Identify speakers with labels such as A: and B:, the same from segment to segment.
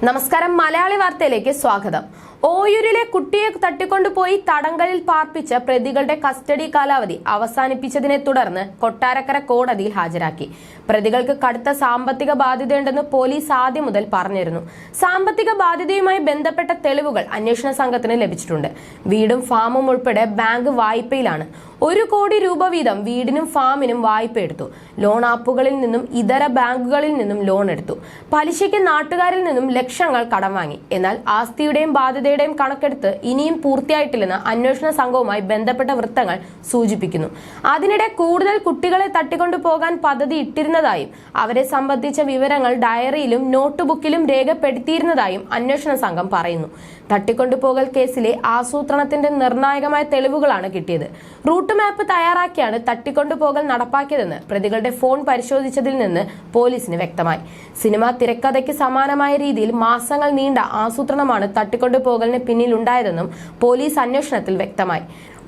A: നമസ്കാരം, മലയാളി വാർത്തയിലേക്ക് സ്വാഗതം. ഓയൂരിലെ കുട്ടിയെ തട്ടിക്കൊണ്ടുപോയി തടങ്കലിൽ പാർപ്പിച്ച പ്രതികളുടെ കസ്റ്റഡി കാലാവധി അവസാനിപ്പിച്ചതിനെ തുടർന്ന് കൊട്ടാരക്കര കോടതിയിൽ ഹാജരാക്കി. പ്രതികൾക്ക് കടുത്ത സാമ്പത്തിക ബാധ്യതയുണ്ടെന്ന് പോലീസ് ആദ്യം മുതൽ പറഞ്ഞിരുന്നു. സാമ്പത്തിക ബാധ്യതയുമായി ബന്ധപ്പെട്ട തെളിവുകൾ അന്വേഷണ സംഘത്തിന് ലഭിച്ചിട്ടുണ്ട്. വീടും ഫാമും ഉൾപ്പെടെ ബാങ്ക് വായ്പയിലാണ്. 1 കോടി രൂപ വീതം വീടിനും ഫാമിനും വായ്പ എടുത്തു. ലോൺ ആപ്പുകളിൽ നിന്നും ഇതര ബാങ്കുകളിൽ നിന്നും ലോൺ എടുത്തു. പലിശയ്ക്ക് നാട്ടുകാരിൽ നിന്നും ലക്ഷങ്ങൾ കടം വാങ്ങി. എന്നാൽ ആസ്തിയുടെയും ബാധ്യതയുടെയും കണക്കെടുത്ത് ഇനിയും പൂർത്തിയായിട്ടില്ലെന്ന് അന്വേഷണ സംഘവുമായി ബന്ധപ്പെട്ട വൃത്തങ്ങൾ സൂചിപ്പിക്കുന്നു. അതിനിടെ കൂടുതൽ കുട്ടികളെ തട്ടിക്കൊണ്ടു പോകാൻ പദ്ധതി ഇട്ടിരുന്നതായും അവരെ സംബന്ധിച്ച വിവരങ്ങൾ ഡയറിയിലും നോട്ട് ബുക്കിലും രേഖപ്പെടുത്തിയിരുന്നതായും അന്വേഷണ സംഘം പറയുന്നു. തട്ടിക്കൊണ്ടുപോകൽ കേസിലെ ആസൂത്രണത്തിന്റെ നിർണായകമായ തെളിവുകളാണ് കിട്ടിയത്. റൂട്ട് മാപ്പ് തയ്യാറാക്കിയാണ് തട്ടിക്കൊണ്ടുപോകൽ നടപ്പാക്കിയതെന്ന് പ്രതികളുടെ ഫോൺ പരിശോധിച്ചതിൽ നിന്ന് പോലീസിന് വ്യക്തമായി. സിനിമാ തിരക്കഥയ്ക്ക് സമാനമായ രീതിയിൽ മാസങ്ങൾ നീണ്ട ആസൂത്രണമാണ് തട്ടിക്കൊണ്ടുപോകലിന് പിന്നിലുണ്ടായതെന്നും പോലീസ് അന്വേഷണത്തിൽ വ്യക്തമായി.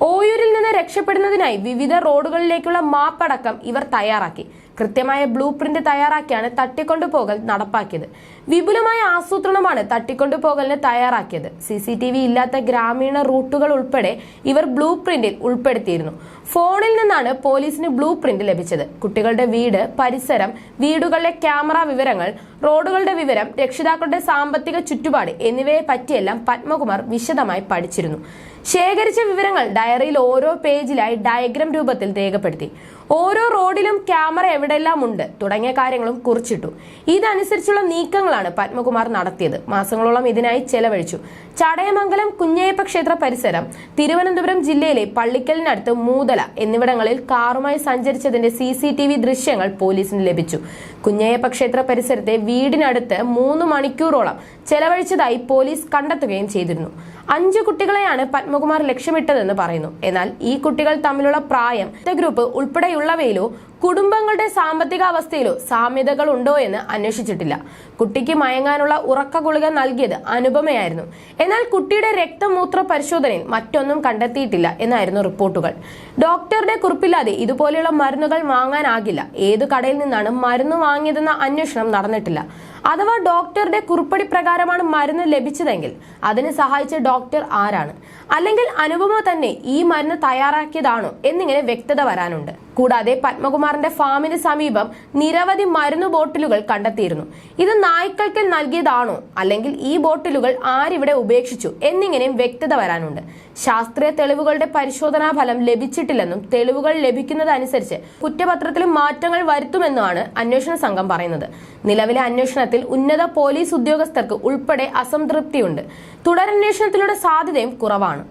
A: ഓയൂരിൽ നിന്ന് രക്ഷപ്പെടുന്നതിനായി വിവിധ റോഡുകളിലേക്കുള്ള മാപ്പടക്കം ഇവർ തയ്യാറാക്കി. കൃത്യമായ ബ്ലൂ പ്രിന്റ് തയ്യാറാക്കിയാണ് തട്ടിക്കൊണ്ടുപോകൽ നടപ്പാക്കിയത്. വിപുലമായ ആസൂത്രണമാണ് തട്ടിക്കൊണ്ടുപോകലിന് തയ്യാറാക്കിയത്. CCTV ഇല്ലാത്ത ഗ്രാമീണ റൂട്ടുകൾ ഉൾപ്പെടെ ഇവർ ബ്ലൂ പ്രിന്റിൽ ഉൾപ്പെടുത്തിയിരുന്നു. ഫോണിൽ നിന്നാണ് പോലീസിന് ബ്ലൂ പ്രിന്റ് ലഭിച്ചത്. കുട്ടികളുടെ വീട്, പരിസരം, വീടുകളിലെ ക്യാമറ വിവരങ്ങൾ, റോഡുകളുടെ വിവരം, രക്ഷിതാക്കളുടെ സാമ്പത്തിക ചുറ്റുപാട് എന്നിവയെ പറ്റിയെല്ലാം പത്മകുമാർ വിശദമായി പഠിച്ചിരുന്നു. ശേഖരിച്ച വിവരങ്ങൾ ഡയറിയിൽ ഓരോ പേജിലായി ഡയഗ്രം രൂപത്തിൽ രേഖപ്പെടുത്തി. ഓരോ റോഡിലും ക്യാമറ എവിടെയെല്ലാം ഉണ്ട് തുടങ്ങിയ കാര്യങ്ങളും കുറിച്ചിട്ടു. ഇതനുസരിച്ചുള്ള നീക്കങ്ങളാണ് പത്മകുമാർ നടത്തിയത്. മാസങ്ങളോളം ഇതിനായി ചെലവഴിച്ചു. ചടയമംഗലം കുഞ്ഞയ്യപ്പ ക്ഷേത്ര പരിസരം, തിരുവനന്തപുരം ജില്ലയിലെ പള്ളിക്കലിനടുത്ത് മൂതല എന്നിവിടങ്ങളിൽ കാറുമായി സഞ്ചരിച്ചതിന്റെ CCTV ദൃശ്യങ്ങൾ പോലീസിന് ലഭിച്ചു. കുഞ്ഞയ്യപ്പ ക്ഷേത്ര പരിസരത്തെ വീടിനടുത്ത് 3 മണിക്കൂറോളം ചെലവഴിച്ചതായി പോലീസ് കണ്ടെത്തുകയും ചെയ്തിരുന്നു. 5 കുട്ടികളെയാണ് പത്മകുമാർ ലക്ഷ്യമിട്ടതെന്ന് പറയുന്നു. എന്നാൽ ഈ കുട്ടികൾ തമ്മിലുള്ള പ്രായം, ഗ്രൂപ്പ് ഉൾപ്പെടെയുള്ളവയിലോ കുടുംബങ്ങളുടെ സാമ്പത്തിക അവസ്ഥയിലോ സാമ്യതകൾ ഉണ്ടോ എന്ന് അന്വേഷിച്ചിട്ടില്ല. കുട്ടിക്ക് മയങ്ങാനുള്ള ഉറക്ക ഗുളിക നൽകിയത് അനുപമയായിരുന്നു. എന്നാൽ കുട്ടിയുടെ രക്തമൂത്ര പരിശോധനയിൽ മറ്റൊന്നും കണ്ടെത്തിയിട്ടില്ല എന്നായിരുന്നു റിപ്പോർട്ടുകൾ. ഡോക്ടറുടെ കുറിപ്പില്ലാതെ ഇതുപോലെയുള്ള മരുന്നുകൾ വാങ്ങാനാകില്ല. ഏതു കടയിൽ നിന്നാണ് മരുന്ന് വാങ്ങിയതെന്ന അന്വേഷണം നടന്നിട്ടില്ല. അഥവാ ഡോക്ടറുടെ കുറിപ്പടി പ്രകാരമാണ് മരുന്ന് ലഭിച്ചതെങ്കിൽ അതിന് സഹായിച്ച ഡോക്ടർ ആരാണ്? അല്ലെങ്കിൽ അനുപമ തന്നെ ഈ മരുന്ന് തയ്യാറാക്കിയതാണോ എന്നിങ്ങനെ വ്യക്തത വരാനുണ്ട്. കൂടാതെ പത്മകുമാറിന്റെ ഫാമിന് സമീപം നിരവധി മരുന്ന് ബോട്ടിലുകൾ കണ്ടെത്തിയിരുന്നു. ഇത് നായ്ക്കൾക്ക് നൽകിയതാണോ അല്ലെങ്കിൽ ഈ ബോട്ടിലുകൾ ആരിവിടെ ഉപേക്ഷിച്ചു എന്നിങ്ങനെയും വ്യക്തത വരാനുണ്ട്. ശാസ്ത്രീയ തെളിവുകളുടെ പരിശോധനാ ഫലം ലഭിച്ചിട്ടില്ലെന്നും തെളിവുകൾ ലഭിക്കുന്നതനുസരിച്ച് കുറ്റപത്രത്തിലും മാറ്റങ്ങൾ വരുത്തുമെന്നുമാണ് അന്വേഷണ സംഘം പറയുന്നത്. നിലവിലെ അന്വേഷണത്തിൽ ഉന്നത പോലീസ് ഉദ്യോഗസ്ഥർക്ക് ഉൾപ്പെടെ അസംതൃപ്തിയുണ്ട്. തുടരന്വേഷണത്തിലൂടെ സാധ്യതയും കുറവാണ്.